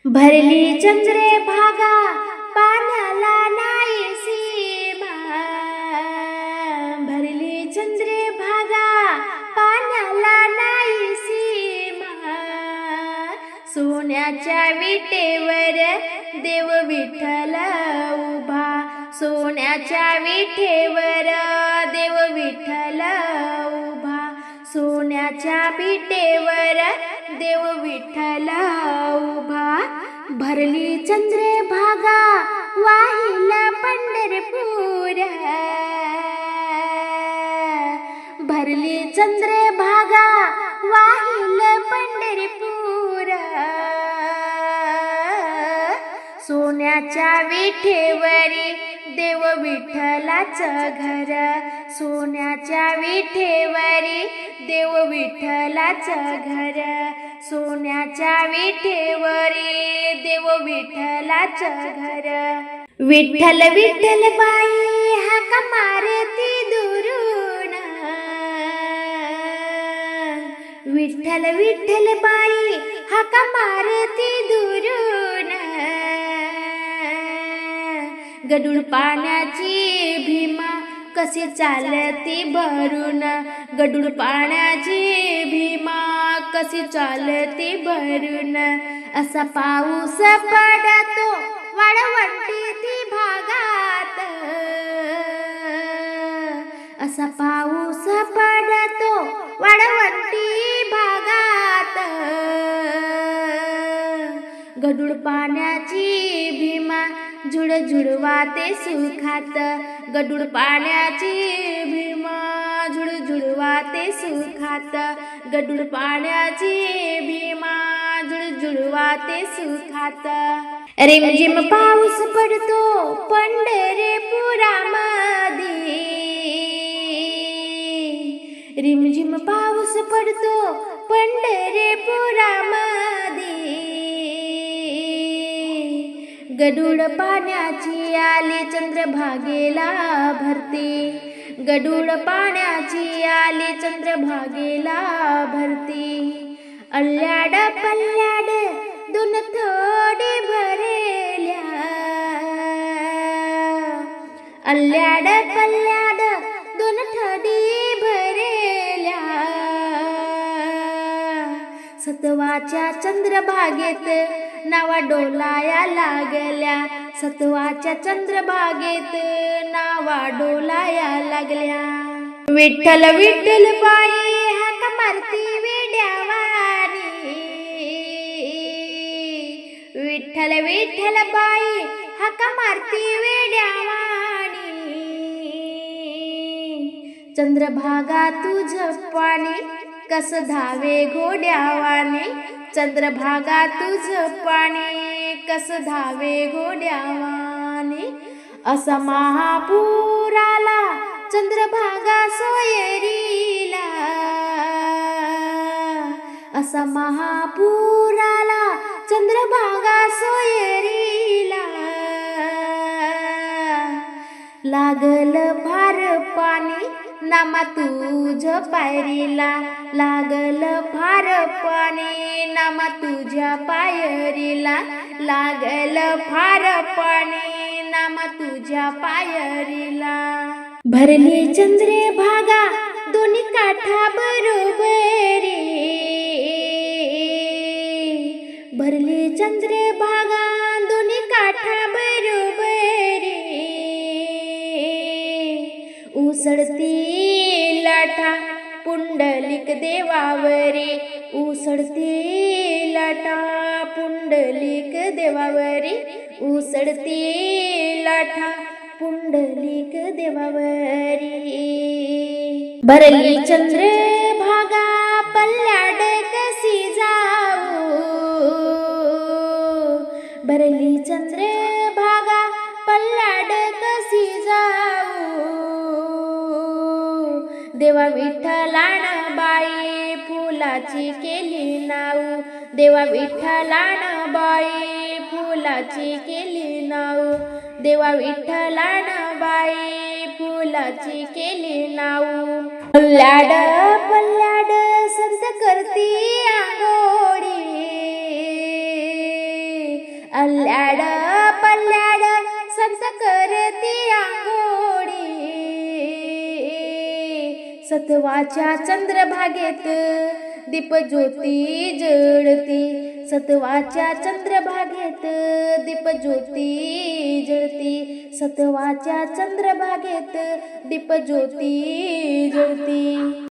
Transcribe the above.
भरली चंद्रे भागा पाण्याला नाही सीमा, भरली चंद्रे भागा पाण्याला नाही सीमा, सोन्याच्या विटेवर देव विठ्ठल उभा, सोन्याच्या विटेवर देव विठ्ठल उभा, सोन्याच्या विटेवर देव विठ्ठल उभा, भरली चंद्रे भागा वाहिल पंढरपूर, भरली चंद्रे भागा वाहिल पंढरपूर, सोन्याच्या विठेवरी देव विठ्ठलाचं घर, सोन्याच्या विठेवरी देव विठ्ठलाचं घर, सोन्याच्या विठेवरी देव विठ्ठलाचं घर, विठ्ठल विठ्ठल बाई हाका मारती दुरून, विठ्ठल विठ्ठल बाई हाका मारती दुरून, गडूळ पाण्याची भीमा कशी चालती भरून, गडूळ पाण्याची भीमा कशी चालती भरून, असा पाऊस पडतो वाळवंटी भागात, असा पाऊस पडतो वाळवंटी भागात, गडूळ पाण्याची भीमा झुळझुळ वाहते सुखात, गडूळ पाण्याची भीमा झुळझुळ वाहते सुखात, गडूळ पाण्याची भीमा झुळझुळ वाहते सुखात, रिमझिम पाऊस पडतो पंढरपुरामध्ये, रिमझिम पाऊस पडतो पंढरपुरामध्ये, गडूळ पाण्याची आली चंद्रभागेला भरती, गडूळ पाण्याची आली चंद्रभागेला भरती, अल्ल्याड पल्ल्याड दोन थोडी भरेल्या, अल्ल्याड पल्ल्याड दोन थोडी भरेल्या, सतवाच्या चंद्रभागेत नावा डोलाया लागल्या, सतवाच्या चंद्रभागेत नावा डोलाया लागल्या, विठ्ठल विठ्ठल बाई हाका मारती वेड्यावानी, विठ्ठल विठ्ठल बाई हाका मारती वेड्यावानी, चंद्रभागा तुझ पाणी कस धावे घोड्यावानी, चंद्रभागा तुझ पाणी कस धावे घोड्यावानी, असा महापूर आला चंद्रभागा सोयरीला, असा महापूर आला चंद्रभागा सोयरीला, लागल फार पाणी नामा तुझ पायरीला, लागल फार पाणी नामा तुझ्या पायरीला, लागल फार पाणी नामा तुझ्या पायरीला, भरली चंद्रे भागा दोन्ही काठा बरोबरी, भरली चंद्रे भागा दोन्ही काठा बरोबरी, उसळती लाटा पुंडलिक देवावरी, उसळती लाटा पुंडलिक देवावरी, उसळती लाटा पुंडलिक देवावरी, भरली चंद्र भागा पल्ल्याड कशी जाऊ, भरली चंद्र भागा पल्ल्याड कशी जाऊ, देवा विठ्ठलान बाई फुलाची केली नाव, देवा विठ्ठलान बाई फुलाची केली नाव, देवा विठ्ठलान बाई फुलाची केली नाव, पल्ल्याड पल्ल्याड संत करती आंघोळी, अल्ल्याड पल्ल्याड संत करती आंघोळी सत्वाच्या चंद्रभागेत दीपज्योती जळती सत्वाच्या चंद्रभागेत दीपज्योती जळती सत्वाच्या चंद्रभागेत दीपज्योती जळती